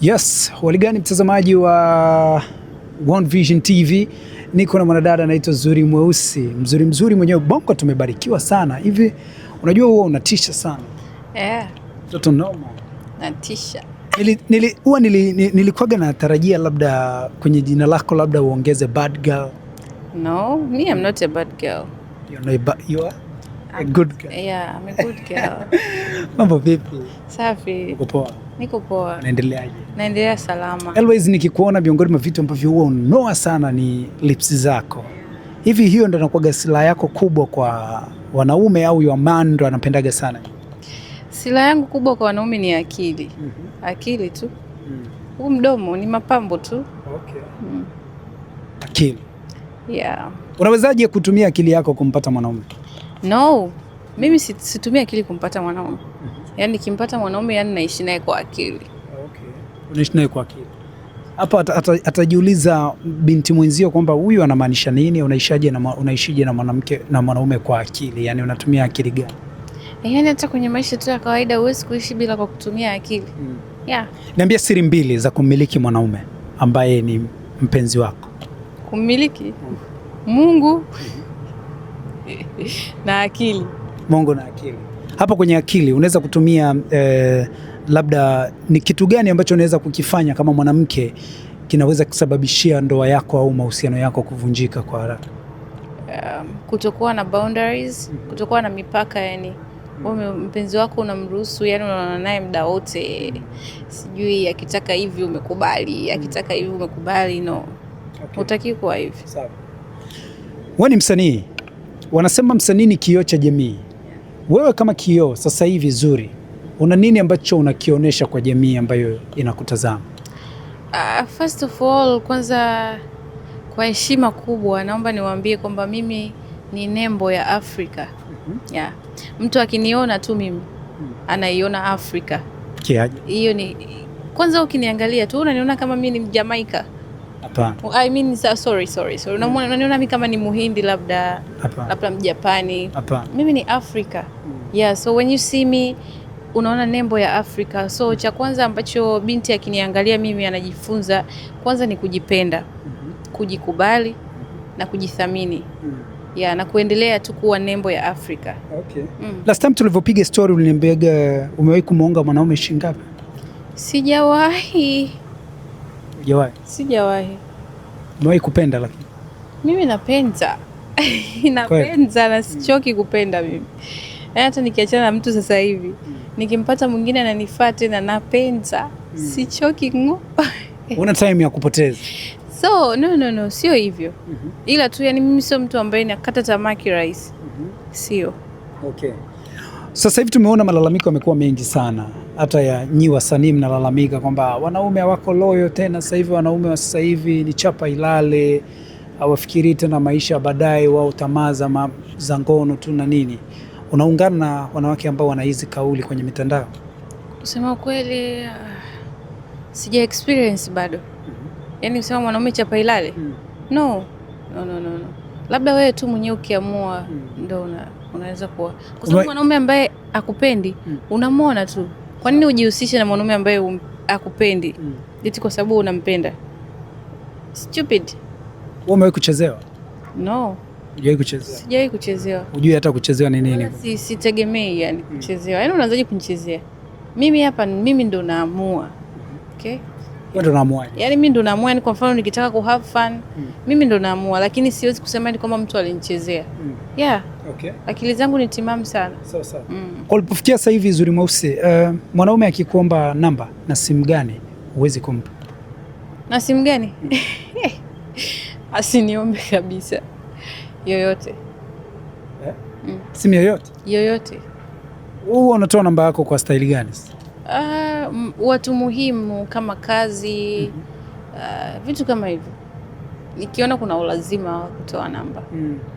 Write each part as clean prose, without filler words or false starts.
Yes, waligani mtazamaji wa One Vision TV. Niko na mwanadada anaitwa Zuri Mweusi. Mzuri mwenyewe Bongo, tumebarikiwa sana. Hivi unajua huwa unatisha sana. Mtoto noma. Natisha. Nilikuwaga natarajia labda kwenye jina lako labda uongeze bad girl. No, me I'm not a bad girl. You are a good girl. Yeah, I'm a good girl. Mambo vipi? Safi. Uko poa? Niko poa. Naendeleaje? Naendelea salama. Always nikikuona miongoni mwa vitu ambavyo huwa unoa sana ni lips zako. Hivi hiyo ndo inakuwa silaha yako kubwa kwa wanaume au your man ndo anapendaga sana? Silaha yangu kubwa kwa wanaume ni akili. Akili tu. Huu mdomo ni mapambo tu. Okay. Akili. Yeah. Unawezaje kutumia akili yako kumpata mwanaume? No. Mimi situmia akili kumpata mwanaume. Yaani nikimpata mwanaume yani naishi naye kwa akili. Okay. Unaishi naye kwa akili. Hapa atajiuliza binti mwenzio kwamba huyu anamaanisha nini, unaishije na mwanamke na mwanaume kwa akili? Yaani unatumia akili gani? Yaani hata kwenye maisha tu ya kawaida huwezi kuishi bila kwa kutumia akili. Yeah. Niambia siri mbili za kumiliki mwanaume ambaye ni mpenzi wako. Kumiliki? Mungu na akili. Mungu na akili. Hapa kwenye akili unaweza kutumia labda ni kitu gani ambacho unaweza kukifanya kama mwanamke kinaweza kusababishia ndoa yako au mahusiano yako kuvunjika kwa haraka? Kutokuwa na boundaries, kutokuwa na mipaka. Yani mpenzi wako unamruhusu, yani unaona naye muda wote, sijui akitaka hivi umekubali, akitaka hivi umekubali. No, hutaki kuwa hivi. Sawa. Wewe ni msanii, wanasema msanii ni kioo cha jamii. Wewe kama kioo sasa hivi Zuri, una nini ambacho unakionyesha kwa jamii ambayo inakutazama? First of all, kwanza kwa heshima kubwa naomba niwaambie kwamba mimi ni nembo ya Afrika. Yeah. Mtu akiniona tu mimi anaiona Afrika. Kiaje? Hiyo ni kwanza, ukiniangalia tu unaniona kama mimi ni Mjamaika. Hapana. I mean sorry. Unaniona mimi kama ni Muhindi labda Mjapani. Hapana. Mimi ni Afrika. Yeah, so when you see me unaona nembo ya Afrika. So cha kwanza ambacho binti akiniangalia mimi anajifunza kwanza ni kujipenda, kujikubali na kujithamini. Yeah, na kuendelea tu kuwa nembo ya Afrika. Okay. Last time tulivyopiga story uliniambiaga umewahi kumuonga mwanaume shingapi? Sijawahi. Hujawahi? Sijawahi. Umewahi kupenda lakini? Mimi napenda. Napenda na sichoki kupenda mimi. Hata nikiachana na mtu sasa hivi, nikimpata mwingine ananifaa tena napenda. Sichoki ngo. Una time ya kupoteza? So, no, sio hivyo. Ila tu yani mimi sio mtu ambaye nakata tamaa kirahisi. Sio. Okay. Sasa hivi tumeona malalamiko yamekuwa mengi sana. Hata ya nyi wasanii mnalalamika kwamba wanaume hawako loyo tena sasa hivi, wanaume wa sasa hivi ni chapa ilale, hawafikiri tena maisha baadaye, wao tamaa za ngono tu na nini. Unaungana na wanawake ambao wana hizi kauli kwenye mitandao? Kusema kweli sija experience bado. Yaani kusema mwanaume chapa ilale? No. Labda wewe tu mwenyewe ukiamua ndio unaweza kuwa. Kwa sababu mwanaume ambaye akupendi unamwona tu. Kwa nini ujihusishe na mwanaume ambaye akupendi? Eti kwa sababu unampenda? Stupid. Wewe umewahi kuchezewa? No. Hujawahi kuchezewa? Sijawahi kuchezewa. Hujui hata kuchezewa ni nini? Sitegemei yani kuchezewa. Yaani unaanzaje kunichezea? Mimi ndo naamua. Okay? Wewe ndo unaamua? Yaani mimi ndo naamua, yani kwa mfano nikitaka ku have fun, mimi ndo naamua, lakini siwezi kusema ni kwamba mtu alinichezea. Yeah. Okay. Akili zangu ni timamu sana. Sawa. Kwa ulipofikia sasa hivi Zuri Mweusi, mwanaume akikuomba namba na simu gani huwezi kumpa? Na simu gani? Asiniombe kabisa. Yoyote. Simu yoyote? Yoyote. Wewe unatoa namba yako kwa staili gani? Watu muhimu kama kazi, vitu kama hivyo. Nikiona kuna ulazima wa kutoa namba.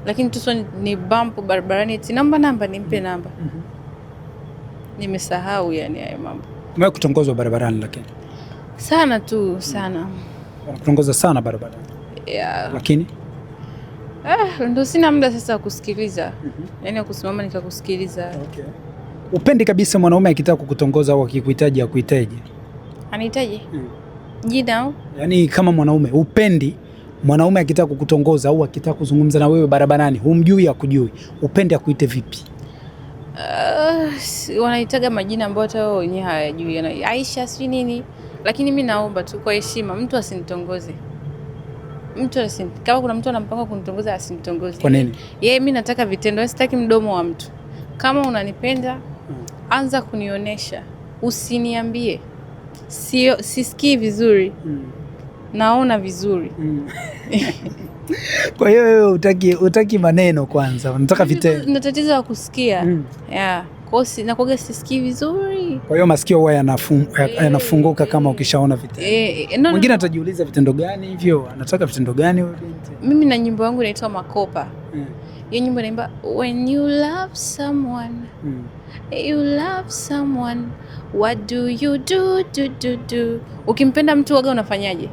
Lakini tu ni bump barabarani eti namba nimpe namba. Nimesahau yani hayo mambo. Umewahi kutongozwa barabarani lakini? Sana tu, sana. Wanakutongoza sana barabarani? Yeah. Lakini? Ndio sina muda sasa kusikiliza. Yaani kusimama nikakusikiliza. Okay. Upendi kabisa mwanaume akitaka kukutongoza au akikuhitaji akuitaje? Anahitaji jina au? Yaani kama mwanaume upendi mwanaume akitaka kukutongoza au akitaka kuzungumza na wewe barabarani, humjui akujui, upendi akuite vipi? Wanaitaga majina ambayo hata wao wenyewe hawajui. Aisha si nini. Lakini mimi naomba tu kwa heshima mtu asinitongoze. Kama kuna mtu anampanga kunitongoza asinitongoze. Kwa nini? Mimi nataka vitendo, sitaki mdomo wa mtu. Kama unanipenda, anza kunionyesha. Usiniambie. Sisikii vizuri. Naona vizuri. Kwa hiyo wewe utaki maneno kwanza, unataka vitendo. Na tatizo la kusikia. Kwa hiyo nakuaga sisikii vizuri. Kwa hiyo masikio huwa yanafunguka kama ukishaona vitendo. Mwingine atajiuliza vitendo gani hivyo? Anataka vitendo gani wewe binti? Mimi na nyimbo yangu inaitwa Makopa. Hiyo nyimbo inaimba when you love someone. You love someone. What do you do? Ukimpenda mtu waga unafanyaje?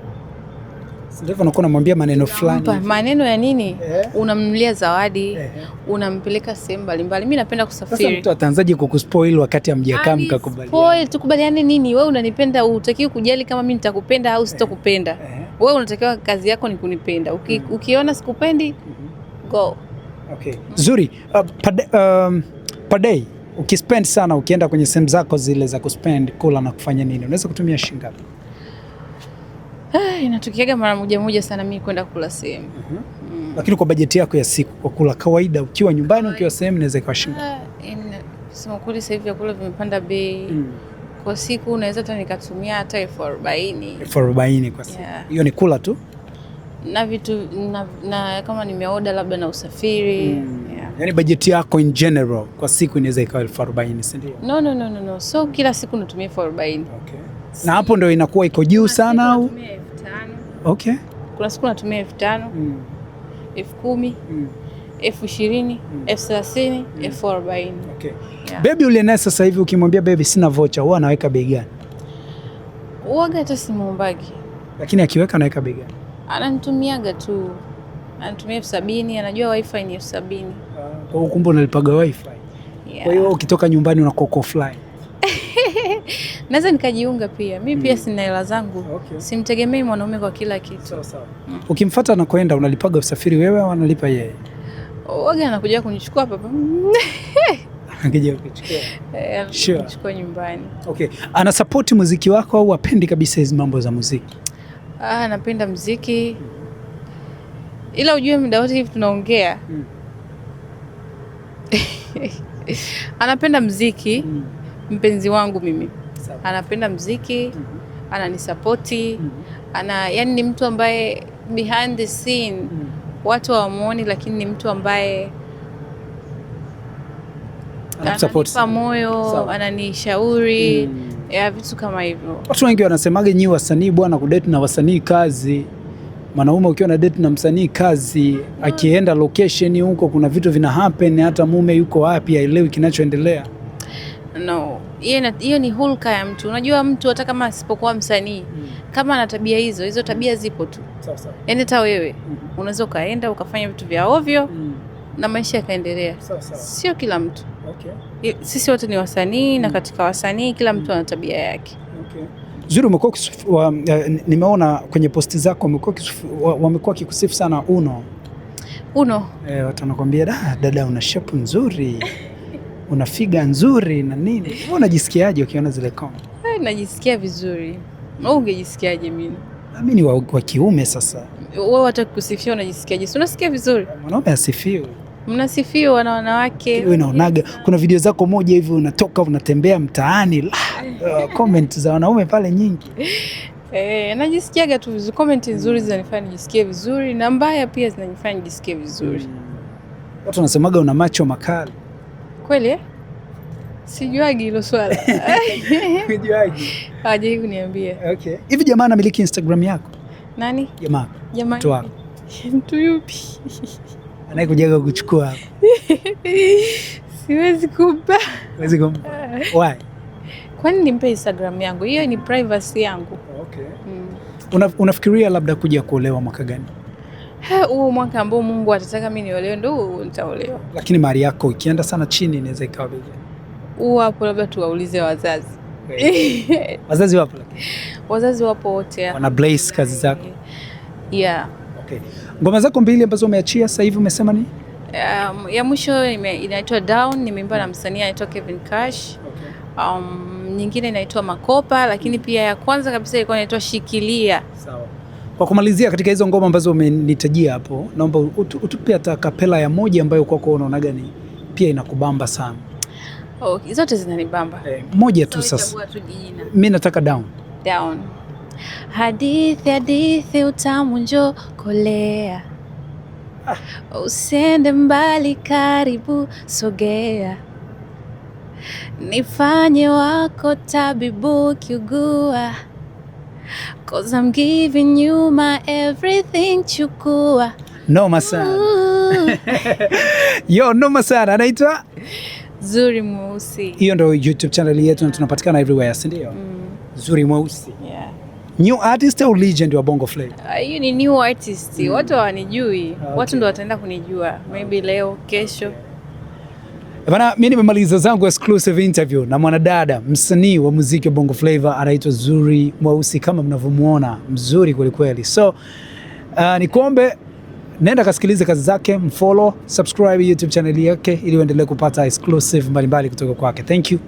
Ndio unakuwa unamwambia maneno fulani. Maneno ya nini? Unamnunulia zawadi, unampeleka sehemu mbalimbali. Mimi napenda kusafiri. Sasa mtu ataanzaje kukuspoil wakati hamjakaa mkakubaliana? Spoil, tukubaliane nini? Wewe unanipenda, utakiwa kujali kama mimi nitakupenda au sitakupenda. Wewe unatakiwa kazi yako ni kunipenda. Ukiona sikupendi, go. Okay. Zuri, per day ukispend sana ukienda kwenye sehemu zako zile za kuspend kula na kufanya nini? Unaweza kutumia shilingi ngapi? Inatokeaga mara moja sana mimi kwenda kula sehemu. Lakini kwa bajeti yako ya siku kwa kula kawaida ukiwa nyumbani ukiwa sehemu inaweza ikawa shilingi ngapi? Sema kweli sasa hivi vyakula vimepanda bei. Kwa siku unaweza hata nikatumia hata 40,000. 40,000 kwa siku. Hiyo ni kula tu? Na vitu na kama nimeoda labda na usafiri. Yaani bajeti yako in general kwa siku inaweza ikawa 40,000, si ndio? No. So kila siku natumia 40,000. Okay. Na hapo ndio inakuwa iko juu sana au? Natumia 5,000. Okay. Kuna siku natumia 5,000, 10,000, 20,000, 30,000, 40,000. Okay. Baby ule naye sasa hivi ukimwambia baby sina vocha, huwa anaweka bei gani? Huaga hata simuombagi. Lakini akiweka anaweka bei gani? Ananitumiaga tu. Anatumia 70,000, anajua wifi ni 70,000. Kwa hiyo kumbe unalipaga wifi. Kwa hiyo ukitoka nyumbani unakuwa offline. Naweza nikajiunga pia. Mimi pia sina hela zangu. Simtegemei mwanaume kwa kila kitu. Sawa. Ukimfuata na kwenda unalipaga usafiri wewe au analipa yeye? Waga anakuja kunichukua hapa. Anakuja kuchukua. Kunichukua nyumbani. Okay. Ana support muziki wako au hapendi kabisa hizo mambo za muziki? Anapenda muziki. Ila ujue muda wote hivi tunaongea. Anapenda muziki. Mpenzi wangu mimi. Anapenda muziki, ananisapoti, yani ni mtu ambaye behind the scene watu hawamuoni, lakini ni mtu ambaye ananipa moyo, ananishauri, vitu kama hivyo. Watu wengi wanasemaga nyi wasanii bwana kudate na wasanii kazi. Mwanaume ukiwa na date na msanii kazi, akienda location huko kuna vitu vina happen, hata mume yuko wapi haelewi kinachoendelea. No, hiyo ni hulka ya mtu. Unajua mtu hata kama asipokuwa msanii, kama ana tabia hizo tabia zipo tu. Sawa. Yaani hata wewe unaweza kaenda ukafanya vitu vya ovyo na maisha yakaendelea. Sio kila mtu. Okay. Sisi wote ni wasanii na katika wasanii kila mtu ana tabia yake. Okay. Zuri, umekuwa nimeona kwenye posti zako wamekuwa kikusifu sana Uno. Watu wanakuambia dada una shape nzuri. Una figa nzuri na nini. Wewe unajisikiaje ukiona zile comment? Najisikia vizuri. Wewe ungejisikiaje mimi? Mimi ni wa kiume sasa. Wewe hata kusifia unajisikiaje? Si unasikia vizuri? Mwanaume asifiwe. Mnasifiwa na wanawake. Wewe unaonaga kuna video zako moja hivi unatoka unatembea mtaani, comment za wanaume pale nyingi. Najisikiaga tu vizuri. Comment nzuri zinanifanya nijisikie vizuri na mbaya pia zinanifanya nijisikie vizuri. Watu wanasemaga una macho makali. Kweli? Sijuagi hilo swala. Sijuagi. Hajawahi kuniambia. Okay. Hivi jamaa anamiliki Instagram yako? Nani? Jamaa. Mtu wako. Mtu yupi? Anayekujaga kuchukua hapo. Siwezi kumpa. Siwezi kumpa. Why? Kwani nimpe Instagram yangu? Hiyo ni privacy yangu. Okay. Unafikiria labda kuja kuolewa mwaka gani? Huo mwaka ambao Mungu atataka mimi niolewe ndio nitaolewa. Lakini mali yako ikienda sana chini inaweza ikawa bei. Hapo labda tuwaulize wazazi. Wazazi wapo lakini? Wazazi wapo wote. Wana bless kazi zako? Yeah. Okay. Ngoma zako mbili ambazo umeachia sasa hivi umesema ni? Ya mwisho inaitwa Down, nimeimba na msanii anaitwa Kevin Cash. Okay. Nyingine inaitwa Makopa, lakini pia ya kwanza kabisa ilikuwa inaitwa Shikilia. Sawa. Kwa kumalizia, katika hizo ngoma ambazo umenitajia hapo, naomba utupe hata kapela ya moja ambayo kwako unaona gani pia inakubamba sana. Zote zinanibamba. Moja tu sasa. Mimi nataka Down. Down. Hadithi utamu njoo kolea. Usiende mbali, karibu sogea. Nifanye wako tabibu kiugua. 'Cause I'm giving you my everything, chukua. Noma sana. Yo, noma sana. Anaitwa Zuri Mweusi. Hiyo ndio YouTube channel yetu na tunapatikana everywhere, si ndio? Zuri Mweusi. Yeah. New artist au legend wa Bongo Flava? Hiyo ni new artist. Watu hawanijui. Okay. Watu ndio wataenda kunijua. Maybe leo, kesho. Bana, mimi nimemaliza zangu exclusive interview na mwanadada msanii wa muziki wa Bongo Flava anaitwa Zuri Mweusi, kama mnavyomuona mzuri kweli kweli. So nikuombe nenda kasikilize kazi zake, mfollow, subscribe YouTube channel yake ili uendelee kupata exclusive mbalimbali kutoka kwake. Thank you.